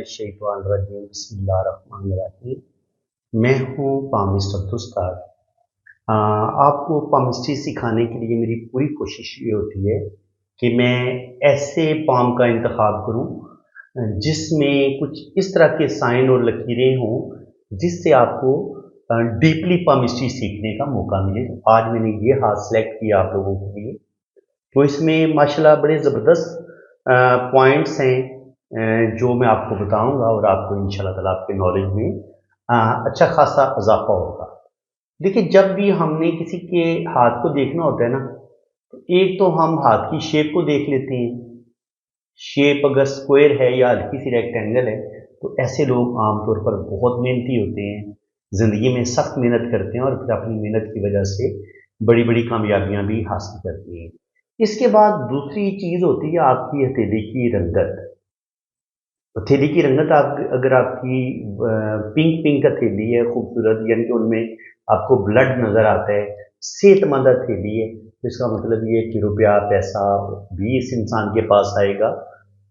शैतानिर्रजीम बिस्मिल्लाहिर्रहमानिर्रहीम। मैं हूँ पामिस्ट अब्दुस्ताद। आपको पामिस्ट्री सिखाने के लिए मेरी पूरी कोशिश ये होती है कि मैं ऐसे पाम का इंतखाब करूँ जिसमें कुछ इस तरह के साइन और लकीरें हों जिससे आपको डीपली पामिस्ट्री सीखने का मौका मिले। तो आज मैंने ये हाथ सेलेक्ट किया आप लोगों के लिए। तो इसमें माशाल्लाह बड़े ज़बरदस्त पॉइंट्स हैं जो मैं आपको बताऊंगा और आपको इंशाल्लाह ताला आपके नॉलेज में अच्छा खासा इजाफा होगा। देखिए, जब भी हमने किसी के हाथ को देखना होता है ना, तो एक तो हम हाथ की शेप को देख लेते हैं। शेप अगर स्क्वायर है या हल्की सी रेक्टेंगल है तो ऐसे लोग आमतौर पर बहुत मेहनती होते हैं, ज़िंदगी में सख्त मेहनत करते हैं और फिर अपनी मेहनत की वजह से बड़ी बड़ी कामयाबियां भी हासिल करते हैं। इसके बाद दूसरी चीज़ होती है आपकी हथेली की रंगत। हथेली की रंगत अगर आपकी पिंक पिंक हथेली है, खूबसूरत, यानी कि उनमें आपको ब्लड नज़र आता है, सेहतमंद हथेली है, तो इसका मतलब ये है कि रुपया पैसा भी इस इंसान के पास आएगा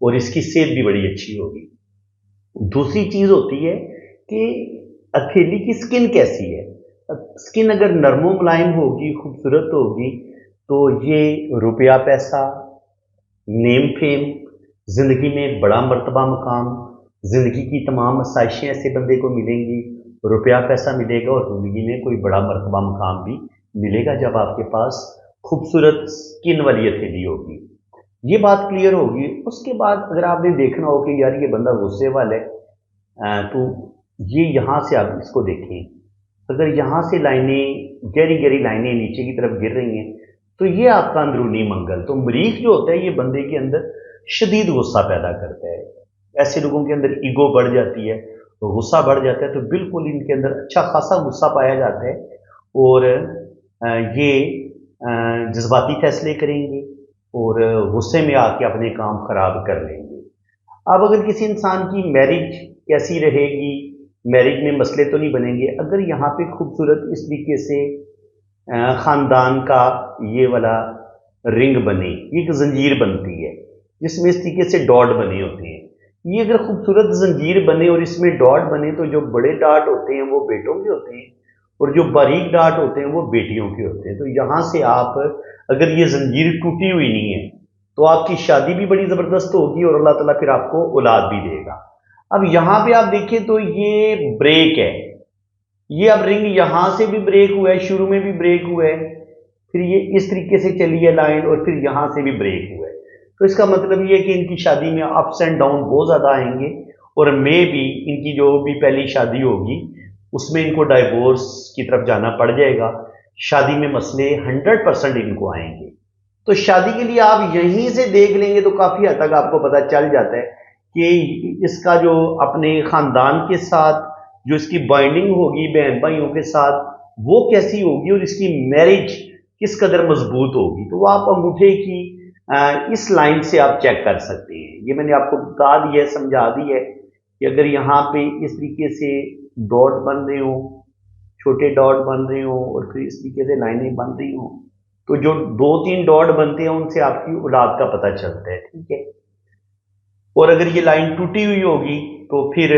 और इसकी सेहत भी बड़ी अच्छी होगी। दूसरी चीज़ होती है कि हथेली की स्किन कैसी है। स्किन अगर नरमो मुलायम होगी, खूबसूरत होगी, तो ये रुपया पैसा, नेम फेम, ज़िंदगी में बड़ा मर्तबा मुकाम, ज़िंदगी की तमाम आसाइशें ऐसे बंदे को मिलेंगी, रुपया पैसा मिलेगा और ज़िंदगी में कोई बड़ा मर्तबा मुकाम भी मिलेगा जब आपके पास खूबसूरत स्किन वाली हथेली होगी। ये बात क्लियर होगी। उसके बाद अगर आपने देखना हो कि यार ये बंदा गुस्से वाला है, तो ये यहाँ से आप इसको देखें। अगर यहाँ से लाइनें गहरी गहरी लाइनें नीचे की तरफ गिर रही हैं तो ये आपका अंदरूनी मंगल, तो मरीख जो होता है ये बंदे के अंदर शदीद गुस्सा पैदा करता है। ऐसे लोगों के अंदर ईगो बढ़ जाती है, तो गुस्सा बढ़ जाता है, तो बिल्कुल इनके अंदर अच्छा खासा गुस्सा पाया जाता है और ये जज्बाती फैसले करेंगे और गुस्से में आके अपने काम खराब कर लेंगे। अब अगर किसी इंसान की मैरिज कैसी रहेगी, मैरिज में मसले तो नहीं बनेंगे अगर यहाँ पे खूबसूरत इस तरीके से ख़ानदान का ये वाला रिंग बने, एक जंजीर बनती है जिसमें इस तरीके से डॉट बने होते हैं। ये अगर खूबसूरत जंजीर बने और इसमें डॉट बने तो जो बड़े डॉट होते हैं वो बेटों के होते हैं और जो बारीक डॉट होते हैं वो बेटियों के होते हैं। तो यहाँ से आप अगर ये जंजीर टूटी हुई नहीं है तो आपकी शादी भी बड़ी ज़बरदस्त होगी और अल्लाह ताला फिर आपको औलाद भी देगा। अब यहाँ पे आप देखें तो ये ब्रेक है, ये अब रिंग यहां से भी ब्रेक हुआ है, शुरू में भी ब्रेक हुआ है, फिर ये इस तरीके से चली है लाइन और फिर यहां से भी ब्रेक हुआ है। तो इसका मतलब ये है कि इनकी शादी में अप्स एंड डाउन बहुत ज्यादा आएंगे और मे भी इनकी जो भी पहली शादी होगी उसमें इनको डाइवोर्स की तरफ जाना पड़ जाएगा। शादी में मसले 100% इनको आएंगे। तो शादी के लिए आप यहीं से देख लेंगे तो काफी हद तक आपको पता चल जाता है कि इसका जो अपने खानदान के साथ जो इसकी बाइंडिंग होगी बहन भाइयों के साथ वो कैसी होगी और इसकी मैरिज किस कदर मजबूत होगी। तो आप अंगूठे की इस लाइन से आप चेक कर सकते हैं। ये मैंने आपको बता दिया है, समझा दी है कि अगर यहाँ पे इस तरीके से डॉट बन रहे हो, छोटे डॉट बन रहे हो और फिर इस तरीके से लाइनें बन रही हो, तो जो 2-3 डॉट बनते हैं उनसे आपकी औलाद का पता चलता है, ठीक है। और अगर ये लाइन टूटी हुई होगी तो फिर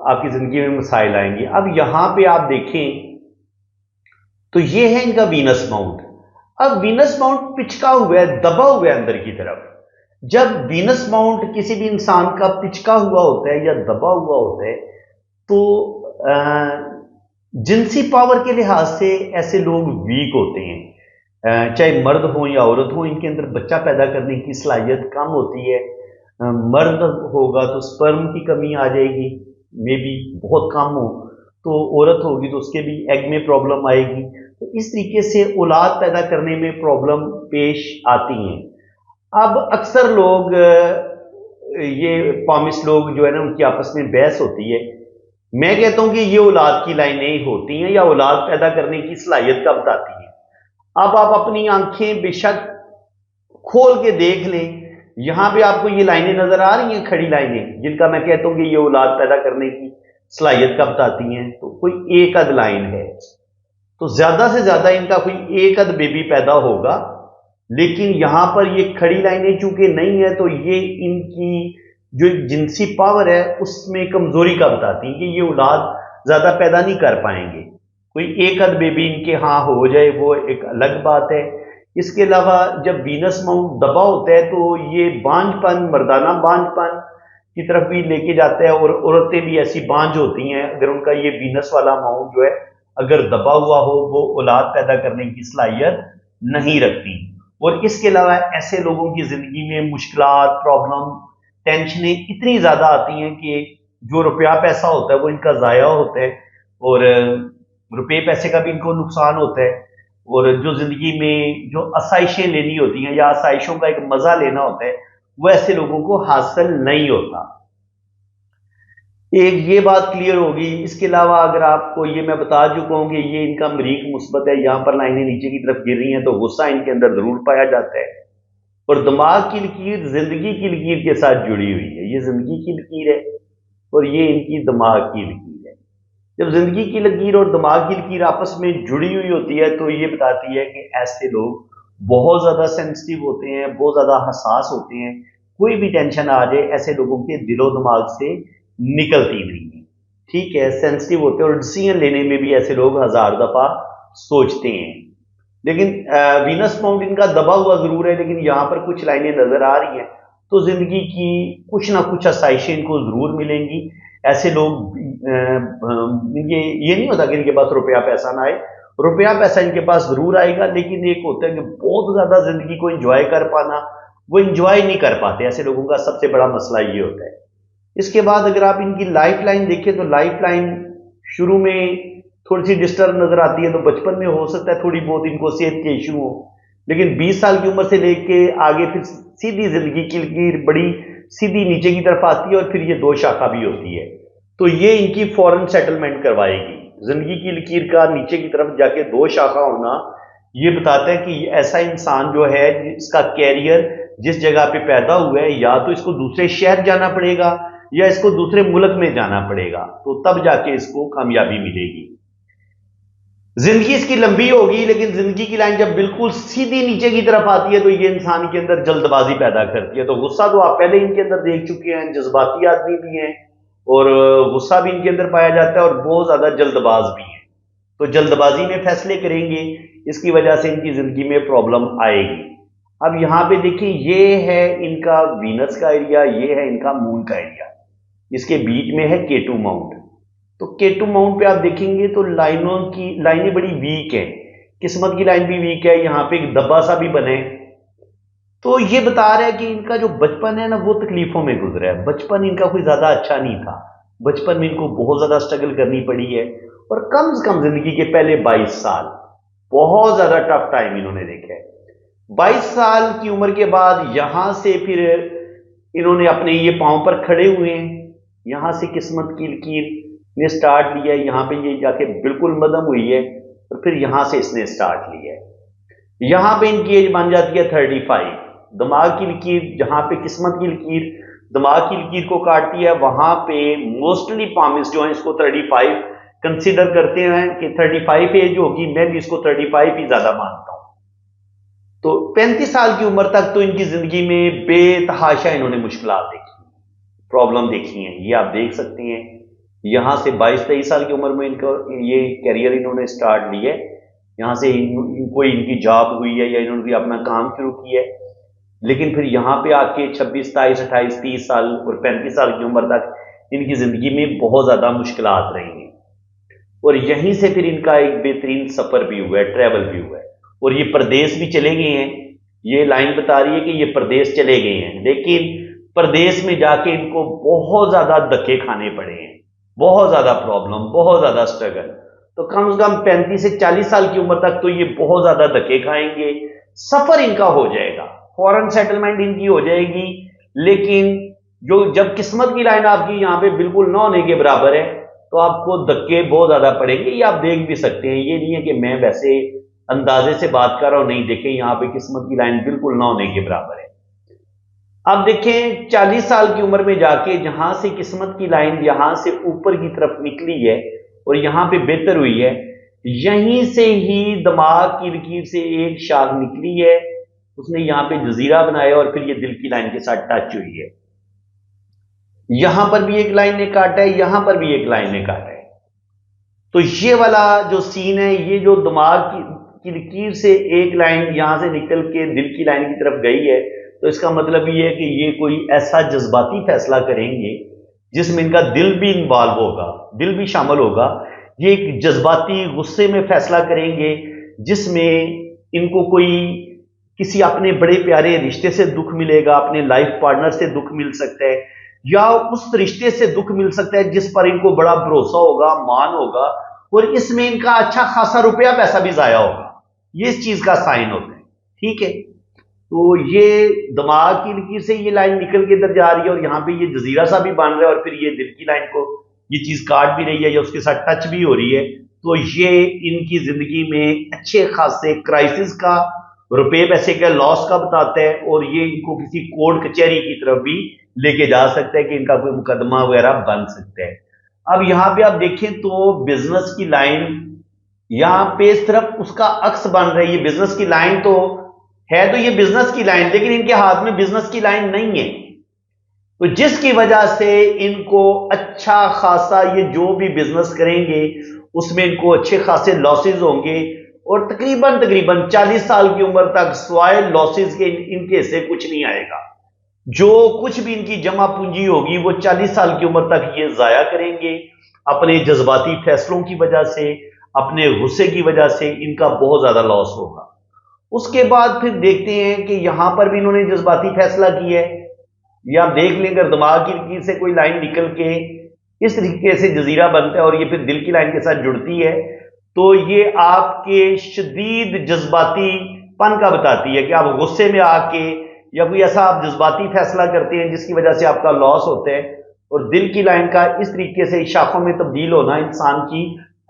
आपकी जिंदगी में मसाइल आएंगे। अब यहां पे आप देखें तो ये है इनका वीनस माउंट। अब वीनस माउंट पिचका हुआ है, दबा हुआ है अंदर की तरफ। जब वीनस माउंट किसी भी इंसान का पिचका हुआ होता है या दबा हुआ होता है तो जिनसी पावर के लिहाज से ऐसे लोग वीक होते हैं। चाहे मर्द हो या औरत हो, इनके अंदर बच्चा पैदा करने की सलाहियत कम होती है। मर्द होगा तो स्पर्म की कमी आ जाएगी, मे भी बहुत कम हो, तो औरत होगी तो उसके भी एग में प्रॉब्लम आएगी। तो इस तरीके से औलाद पैदा करने में प्रॉब्लम पेश आती हैं। अब अक्सर लोग ये पामिस्ट लोग जो है ना उनकी आपस में बहस होती है। मैं कहता हूं कि ये औलाद की लाइनें होती हैं या औलाद पैदा करने की सलाहियत का बताती हैं। अब आप अपनी आंखें बेशक खोल के देख लें, यहां पे आपको ये लाइनें नजर आ रही हैं, खड़ी लाइनें जिनका मैं कहता हूं कि ये औलाद पैदा करने की सलाहियत का बताती हैं। तो कोई एक अद लाइन है, तो ज्यादा से ज्यादा इनका कोई एक अद बेबी पैदा होगा, लेकिन यहां पर ये खड़ी लाइनें चूंकि नहीं है तो ये इनकी جو جنسی پاور ہے اس میں کمزوری کا بتاتی ہیں کہ یہ اولاد زیادہ پیدا نہیں کر پائیں گے. کوئی ایک ادھ بیبی ان کے ہاں ہو جائے وہ ایک الگ بات ہے. اس کے علاوہ جب وینس ماؤنٹ دبا ہوتا ہے تو یہ بانجھ پن، مردانہ بانجھ پن کی طرف بھی لے کے جاتا ہے، اور عورتیں بھی ایسی بانجھ ہوتی ہیں اگر ان کا یہ وینس والا ماؤنٹ جو ہے اگر دبا ہوا ہو وہ اولاد پیدا کرنے کی صلاحیت نہیں رکھتی. اور اس کے علاوہ ایسے لوگوں کی زندگی میں مشکلات، پرابلم، ٹینشنیں اتنی زیادہ آتی ہیں کہ جو روپیہ پیسہ ہوتا ہے وہ ان کا ضائع ہوتا ہے، اور روپے پیسے کا بھی ان کو نقصان ہوتا ہے، اور جو زندگی میں جو آسائشیں لینی ہوتی ہیں یا آسائشوں کا ایک مزہ لینا ہوتا ہے وہ ایسے لوگوں کو حاصل نہیں ہوتا. ایک یہ بات کلیئر ہوگی. اس کے علاوہ اگر آپ کو یہ میں بتا چکا ہوں کہ یہ ان کا مریخ مثبت ہے، یہاں پر لائنیں نیچے کی طرف گر رہی ہیں تو غصہ ان کے اندر ضرور پایا جاتا ہے. اور دماغ کی لکیر زندگی کی لکیر کے ساتھ جڑی ہوئی ہے. یہ زندگی کی لکیر ہے اور یہ ان کی دماغ کی لکیر ہے. جب زندگی کی لکیر اور دماغ کی لکیر آپس میں جڑی ہوئی ہوتی ہے تو یہ بتاتی ہے کہ ایسے لوگ بہت زیادہ سینسٹیو ہوتے ہیں، بہت زیادہ حساس ہوتے ہیں. کوئی بھی ٹینشن آ جائے ایسے لوگوں کے دل و دماغ سے نکلتی نہیں ہے. ٹھیک ہے، سینسٹیو ہوتے ہیں اور ڈیسیژن لینے میں بھی ایسے لوگ ہزار دفعہ سوچتے ہیں. لیکن وینس ماؤنٹ ان کا دبا ہوا ضرور ہے، لیکن یہاں پر کچھ لائنیں نظر آ رہی ہیں تو زندگی کی کچھ نہ کچھ آسائشیں ان کو ضرور ملیں گی. ایسے لوگ یہ نہیں ہوتا کہ ان کے پاس روپیہ پیسہ نہ آئے، روپیہ پیسہ ان کے پاس ضرور آئے گا، لیکن ایک ہوتا ہے کہ بہت زیادہ زندگی کو انجوائے کر پانا، وہ انجوائے نہیں کر پاتے. ایسے لوگوں کا سب سے بڑا مسئلہ یہ ہوتا ہے. اس کے بعد اگر آپ ان کی لائف لائن دیکھیں تو لائف لائن شروع میں تھوڑی سی ڈسٹرب نظر آتی ہے، تو بچپن میں ہو سکتا ہے تھوڑی بہت ان کو صحت کے ایشو ہو، لیکن 20 سال کی عمر سے لے کے آگے پھر سیدھی زندگی کی لکیر بڑی سیدھی نیچے کی طرف آتی ہے، اور پھر یہ 2 شاخہ بھی ہوتی ہے. تو یہ ان کی فوراً سیٹلمنٹ کروائے گی. زندگی کی لکیر کا نیچے کی طرف جا کے 2 شاخہ ہونا یہ بتاتا ہے کہ ایسا انسان جو ہے اس کا کیریئر جس جگہ پہ پیدا ہوا ہے یا تو اس کو دوسرے شہر جانا پڑے گا یا اس کو دوسرے ملک میں جانا پڑے گا، تو تب جا کے اس کو کامیابی ملے گی. زندگی اس کی لمبی ہوگی، لیکن زندگی کی لائن جب بالکل سیدھی نیچے کی طرف آتی ہے تو یہ انسان کے اندر جلد بازی پیدا کرتی ہے. تو غصہ تو آپ پہلے ان کے اندر دیکھ چکے ہیں، جذباتی آدمی بھی ہیں اور غصہ بھی ان کے اندر پایا جاتا ہے اور بہت زیادہ جلد باز بھی ہیں. تو جلد بازی میں فیصلے کریں گے، اس کی وجہ سے ان کی زندگی میں پرابلم آئے گی. اب یہاں پہ دیکھیں یہ ہے ان کا وینس کا ایریا، یہ ہے ان کا مون کا ایریا، اس کے بیچ میں ہے کیٹو ماؤنٹ. تو کیٹو ماؤنٹ پہ آپ دیکھیں گے تو لائنیں بڑی ویک ہیں، قسمت کی لائن بھی ویک ہے، یہاں پہ ایک دبا سا بھی بنے. تو یہ بتا رہا ہے کہ ان کا جو بچپن ہے نا وہ تکلیفوں میں گزرا ہے. بچپن ان کا کوئی زیادہ اچھا نہیں تھا، بچپن میں ان کو بہت زیادہ سٹرگل کرنی پڑی ہے، اور کم سے کم زندگی کے پہلے 22 سال بہت زیادہ ٹف ٹائم انہوں نے دیکھا ہے. 22 سال کی عمر کے بعد یہاں سے پھر انہوں نے اپنے یہ پاؤں پر کھڑے ہوئے ہیں، یہاں سے قسمت کی لکیر نے سٹارٹ لیا ہے، یہاں پہ یہ جا کے بالکل مدم ہوئی ہے، اور پھر یہاں سے اس نے سٹارٹ لیا ہے. یہاں پہ ان کی ایج بن جاتی ہے 35. دماغ کی لکیر جہاں پہ قسمت کی لکیر دماغ کی لکیر کو کاٹتی ہے وہاں پہ موسٹلی پامس جو ہیں اس کو 35 کنسیڈر کرتے ہیں کہ 35 ایج ہوگی. میں بھی اس کو 35 ہی زیادہ مانتا ہوں. تو 35 سال کی عمر تک تو ان کی زندگی میں بے تحاشا انہوں نے مشکلات دیکھی، پرابلم دیکھی ہیں. یہ آپ دیکھ سکتے ہیں یہاں سے 22-23 سال کی عمر میں ان کا یہ کیریئر انہوں نے سٹارٹ لی ہے. یہاں سے کوئی ان کی جاب ہوئی ہے یا انہوں نے اپنا کام شروع کیا ہے، لیکن پھر یہاں پہ آ کے 26، 27، 28، 30 سال اور 35 سال کی عمر تک ان کی زندگی میں بہت زیادہ مشکلات رہی ہیں. اور یہیں سے پھر ان کا ایک بہترین سفر بھی ہوا ہے، ٹریول بھی ہوا ہے، اور یہ پردیس بھی چلے گئے ہیں. یہ لائن بتا رہی ہے کہ یہ پردیس چلے گئے ہیں، لیکن پردیس میں جا کے ان کو بہت زیادہ دھکے کھانے پڑے ہیں، بہت زیادہ پرابلم، بہت زیادہ سٹرگل. تو کم سے کم 35 سے 40 سال کی عمر تک تو یہ بہت زیادہ دھکے کھائیں گے. سفر ان کا ہو جائے گا، فورن سیٹلمنٹ ان کی ہو جائے گی، لیکن جب قسمت کی لائن آپ کی یہاں پہ بالکل نہ ہونے کے برابر ہے تو آپ کو دھکے بہت زیادہ پڑیں گے. یہ آپ دیکھ بھی سکتے ہیں، یہ نہیں ہے کہ میں ویسے اندازے سے بات کر رہا ہوں، نہیں، دیکھیں یہاں پہ قسمت کی لائن بالکل نہ ہونے کے برابر ہے. اب دیکھیں 40 سال کی عمر میں جا کے جہاں سے قسمت کی لائن یہاں سے اوپر کی طرف نکلی ہے اور یہاں پہ بہتر ہوئی ہے، یہیں سے ہی دماغ کی لکیر سے ایک شاخ نکلی ہے، اس نے یہاں پہ جزیرہ بنایا اور پھر یہ دل کی لائن کے ساتھ ٹچ ہوئی ہے. यहां पर भी एक लाइन ने काटा है, यहां पर भी एक लाइन ने काटा है। तो ये वाला जो सीन है, ये जो दिमाग की लकीर से एक लाइन यहां से निकल के दिल की लाइन की तरफ गई है, तो इसका मतलब ये है कि ये कोई ऐसा जज्बाती फैसला करेंगे जिसमें इनका दिल भी इन्वॉल्व होगा, दिल भी शामिल होगा। ये एक जज्बाती गुस्से में फैसला करेंगे जिसमें इनको कोई किसी अपने बड़े प्यारे रिश्ते से दुख मिलेगा, अपने लाइफ पार्टनर से दुख मिल सकता है, या उस रिश्ते से दुख मिल सकता है जिस पर इनको बड़ा भरोसा होगा, मान होगा, और इसमें इनका अच्छा खासा रुपया पैसा भी जाया होगा। ये इस चीज का साइन होता है, ठीक है। तो ये दिमाग की लकीर से ये लाइन निकल के इधर जा रही है, और यहां पे ये जजीरा सा भी बन रहा है, और फिर ये दिल की लाइन को ये चीज काट भी रही है या उसके साथ टच भी हो रही है। तो ये इनकी जिंदगी में अच्छे खासे क्राइसिस का, रुपए पैसे का लॉस का बताता है, और ये इनको किसी कोर्ट कचहरी की तरफ भी लेके जा सकता है कि इनका कोई मुकदमा वगैरह बन सकता है। अब यहां पे आप देखें तो बिजनेस की लाइन यहां पे इस तरफ उसका अक्स बन रही है। बिजनेस की लाइन तो है, तो ये बिजनेस की लाइन, लेकिन इनके हाथ में बिजनेस की लाइन नहीं है, तो जिसकी वजह से इनको अच्छा खासा ये जो भी बिजनेस करेंगे उसमें इनको अच्छे खासे लॉसेज होंगे, और तकरीबन तकरीबन 40 साल की उम्र तक स्वाय लॉसेज के इनके से कुछ नहीं आएगा। जो कुछ भी इनकी जमा पूंजी होगी वो 40 साल की उम्र तक ये जाया करेंगे अपने जज्बाती फैसलों की वजह से, अपने गुस्से की वजह से इनका बहुत ज्यादा लॉस होगा। उसके बाद फिर देखते हैं कि यहां पर भी इन्होंने जज्बाती फैसला किया है। या आप देख लें, अगर दिमाग की लकीर से कोई लाइन निकल के इस तरीके से जजीरा बनता है और ये फिर दिल की लाइन के साथ जुड़ती है, तो ये आपके शदीद जज्बातीपन का बताती है कि आप गुस्से में आके या कोई ऐसा आप जज्बाती फैसला करते हैं जिसकी वजह से आपका लॉस होता है। और दिल की लाइन का इस तरीके से शाखों में तब्दील होना इंसान की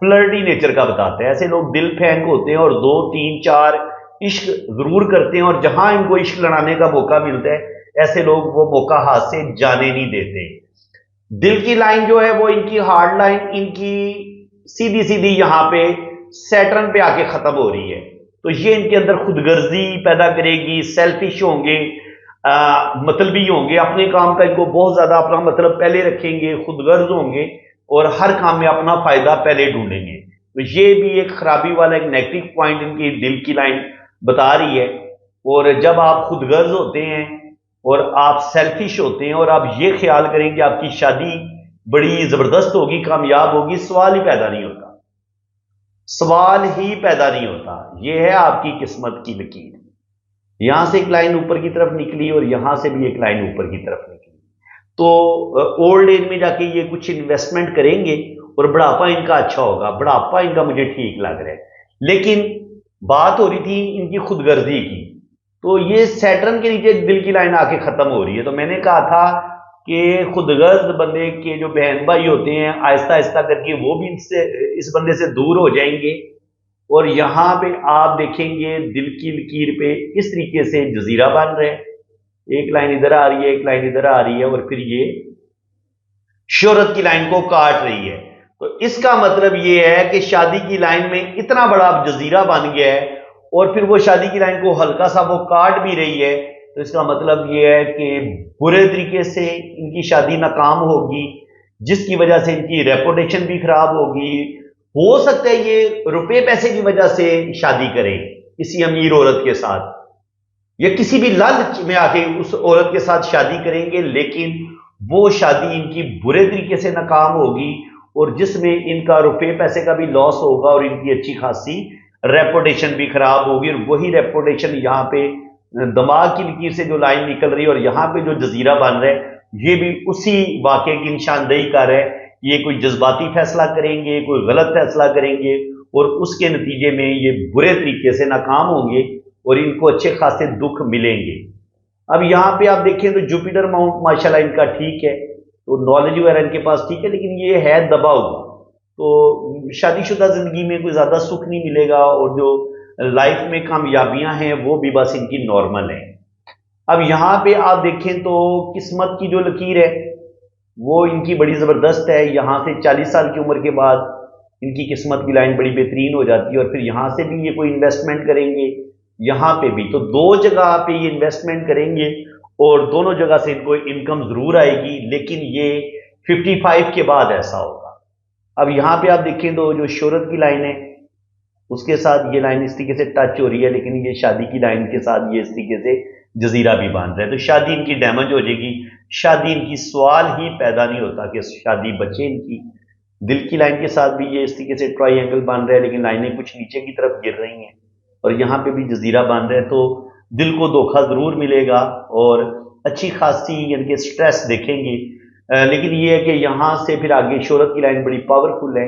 फ्लर्टी नेचर का बताता है। ऐसे लोग दिल फेंक होते हैं और 2 3 4 इश्क जरूर करते हैं, और जहां इनको इश्क लड़ाने का मौका मिलता है ऐसे लोग वो मौका हाथ से जाने नहीं देते। दिल की लाइन जो है वो इनकी हार्ड लाइन, इनकी सीधी सीधी यहां पे सैटर्न पे आके खत्म हो रही है। तो ये इनके अंदर खुदगर्जी पैदा करेगी, सेल्फिश होंगे, मतलबी होंगे, अपने काम का इनको बहुत ज्यादा अपना मतलब पहले रखेंगे, खुदगर्ज होंगे और हर काम में अपना फायदा पहले ढूंढेंगे। तो ये भी एक खराबी वाला एक नेगेटिव पॉइंट इनकी दिल की लाइन बता रही है। और जब आप खुदगर्ज होते हैं और आप सेल्फिश होते हैं और आप ये ख्याल करें कि आपकी शादी बड़ी जबरदस्त होगी, कामयाब होगी, सवाल ही पैदा नहीं होता, सवाल ही पैदा नहीं होता। यह है आपकी किस्मत की लकीर। यहां से एक लाइन ऊपर की तरफ निकली और यहां से भी एक लाइन ऊपर की तरफ निकली। तो ओल्ड एज में जाके ये कुछ इन्वेस्टमेंट करेंगे और बुढ़ापा इनका अच्छा होगा, बुढ़ापा इनका मुझे ठीक लग रहा है। लेकिन बात हो रही थी इनकी खुदगर्जी की, तो ये सैटर्न के नीचे दिल की लाइन आके खत्म हो रही है। तो मैंने कहा था कि खुदगर्ज बंदे के जो बहन भाई होते हैं आहिस्ता आहिस्ता करके वो भी इस बंदे से दूर हो जाएंगे। और यहां पे आप देखेंगे दिल की लकीर पे इस तरीके से जजीरा बन रहे हैं, एक लाइन इधर आ रही है, एक लाइन इधर आ रही है, और फिर ये शोहरत की लाइन को काट रही है। तो इसका मतलब ये है कि शादी की लाइन में इतना बड़ा जजीरा बन गया है और फिर वो शादी की लाइन को हल्का सा वो काट भी रही है। तो इसका मतलब ये है कि बुरे तरीके से इनकी शादी नाकाम होगी, जिसकी वजह से इनकी रेपुटेशन भी खराब होगी। हो सकता है ये रुपए पैसे की वजह से शादी करें किसी अमीर औरत के साथ, या किसी भी लालच में आके उस औरत के साथ शादी करेंगे, लेकिन वो शादी इनकी बुरे तरीके से नाकाम होगी और जिसमें इनका रुपए पैसे का भी लॉस होगा और इनकी अच्छी खासी रेपुटेशन भी खराब होगी। और वही रेपुटेशन यहाँ पे दिमाग की लकीर से जो लाइन निकल रही है और यहाँ पे जो जजीरा बन रहा है, ये भी उसी वाक़े की निशानदेही कर है। ये कोई जज्बाती फैसला करेंगे, कोई गलत फैसला करेंगे और उसके नतीजे में ये बुरे तरीके से नाकाम होंगे और इनको अच्छे खासे दुख मिलेंगे। अब यहाँ पे आप देखें तो जुपिटर माउंट माशाल्लाह इनका ठीक है, तो नॉलेज वगैरह इनके पास ठीक है, लेकिन ये है दबा हुआ। तो शादीशुदा जिंदगी में कोई ज्यादा सुख नहीं मिलेगा और जो लाइफ में कामयाबियां हैं वो भी बस इनकी नॉर्मल है। अब यहाँ पे आप देखें तो किस्मत की जो लकीर है वो इनकी बड़ी जबरदस्त है। यहाँ से 40 साल की उम्र के बाद इनकी किस्मत की लाइन बड़ी बेहतरीन हो जाती है और फिर यहाँ से भी ये कोई इन्वेस्टमेंट करेंगे, यहाँ पे भी तो 2 जगह पे ये इन्वेस्टमेंट करेंगे और दोनों जगह से इनको इनकम जरूर आएगी, लेकिन ये 55 के बाद ऐसा होगा। अब यहां पे आप देखें तो जो शोहरत की लाइन है उसके साथ ये लाइन इस तरीके से टच हो रही है, लेकिन ये शादी की लाइन के साथ ये इस तरीके से जजीरा भी बांध रहा है, तो शादी इनकी डैमेज हो जाएगी। शादी इनकी सवाल ही पैदा नहीं होता कि शादी बचे इनकी। दिल की लाइन के साथ भी ये इस तरीके से ट्राइंगल बन रहा है, लेकिन लाइनें कुछ नीचे की तरफ गिर रही हैं, और यहाँ पे भी जजीरा बन रहा है, तो दिल को धोखा जरूर मिलेगा और अच्छी खासी यानी कि स्ट्रेस देखेंगे। लेकिन ये है कि यहाँ से फिर आगे शोहरत की लाइन बड़ी पावरफुल है।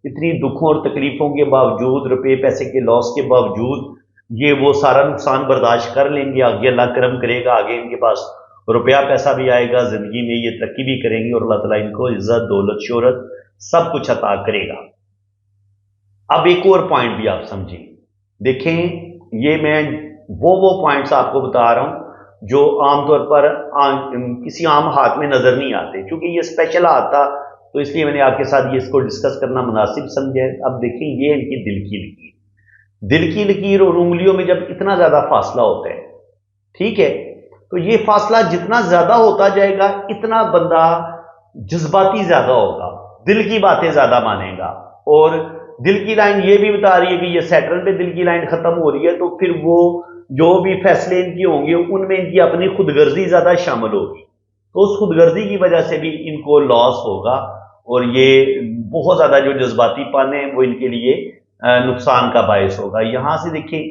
इतनी दुखों और तकलीफों के बावजूद, रुपये पैसे के लॉस के बावजूद, ये वो सारा नुकसान बर्दाश्त कर लेंगे। आगे अल्लाह करम करेगा, आगे इनके पास रुपया पैसा भी आएगा, जिंदगी में ये तरक्की भी करेंगे और अल्लाह ताला इनको इज्जत, दौलत, शोहरत सब कुछ अता करेगा। अब एक और पॉइंट भी आप समझें, देखें ये मैं वो पॉइंट्स आपको बता रहा हूं जो आमतौर पर किसी आम हाथ में नजर नहीं आते, क्योंकि ये स्पेशल हाथ था, तो इसलिए मैंने आपके साथ ये इसको डिस्कस करना मुनासिब समझा है। अब देखें ये इनकी दिल की लकीर, दिल की लकीर और उंगलियों में जब इतना ज्यादा फासला होता है, ठीक है, तो ये फासला जितना ज्यादा होता जाएगा इतना बंदा जज्बाती ज्यादा होगा, दिल की बातें ज्यादा मानेगा। और दिल की लाइन ये भी बता रही है कि ये सैटर्न पे दिल की लाइन खत्म हो रही है, तो फिर वो जो भी फैसले इनके होंगे उनमें इनकी अपनी खुदगर्जी ज्यादा शामिल होगी, तो उस खुदगर्जी की वजह से भी इनको लॉस होगा, और ये बहुत ज्यादा जो जज्बातीपन है वो इनके लिए नुकसान का बायस होगा। यहां से देखिए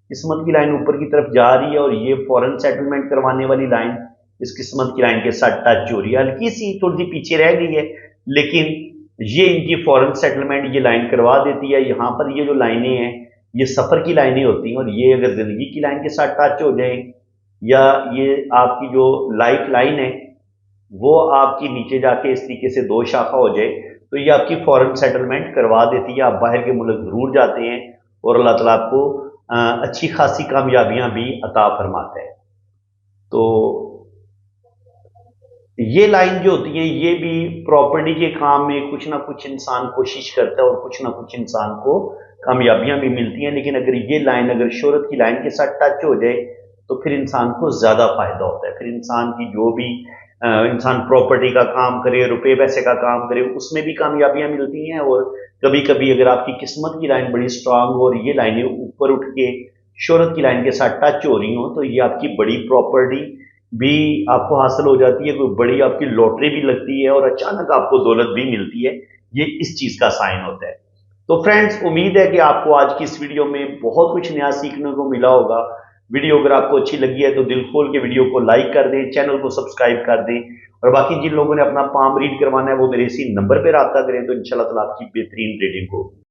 किस्मत की लाइन ऊपर की तरफ जा रही है, और ये फॉरेन सेटलमेंट करवाने वाली लाइन इस किस्मत की लाइन के साथ टच हो रही है, हल्की सी थोड़ी सी पीछे रह गई है, लेकिन ये इनकी फॉरेन सेटलमेंट ये लाइन करवा देती है। यहां पर ये जो लाइनें हैं ये सफर की लाइनें होती हैं, और ये अगर जिंदगी की लाइन के साथ टच हो जाए, या ये आपकी जो लाइफ लाइन है वो आपकी नीचे जाके इस तरीके से दो शाखा हो जाए, तो ये आपकी फॉरेन सेटलमेंट करवा देती है। आप बाहर के मुल्क जरूर जाते हैं और अल्लाह ताला आपको अच्छी खासी कामयाबियां भी अता फरमाता है। तो ये लाइन जो होती है ये भी प्रॉपर्टी के काम में कुछ ना कुछ इंसान कोशिश करता है, और कुछ ना कुछ इंसान को कामयाबियां भी मिलती हैं, लेकिन अगर ये लाइन अगर शोहरत की लाइन के साथ टच हो जाए तो फिर इंसान को ज्यादा फायदा होता है। फिर इंसान की जो भी इंसान प्रॉपर्टी का काम करे, रुपए पैसे का काम करे, उसमें भी कामयाबियां मिलती हैं। और कभी कभी अगर आपकी किस्मत की लाइन बड़ी स्ट्रांग हो और ये लाइनें ऊपर उठ के शोहरत की लाइन के साथ टच हो रही हो, तो ये आपकी बड़ी प्रॉपर्टी भी आपको हासिल हो जाती है, कोई बड़ी आपकी लॉटरी भी लगती है, और अचानक आपको दौलत भी मिलती है। ये इस चीज का साइन होता है। तो फ्रेंड्स, उम्मीद है कि आपको आज की इस वीडियो में बहुत कुछ नया सीखने को मिला होगा। वीडियो अगर आपको अच्छी लगी है तो दिल खोल के वीडियो को लाइक कर दें, चैनल को सब्सक्राइब कर दें, और बाकी जिन लोगों ने अपना पाम रीड करवाना है वो मेरे इसी नंबर पर राब्ता करें, तो इंशाल्लाह ताला आपकी बेहतरीन रीडिंग होगी।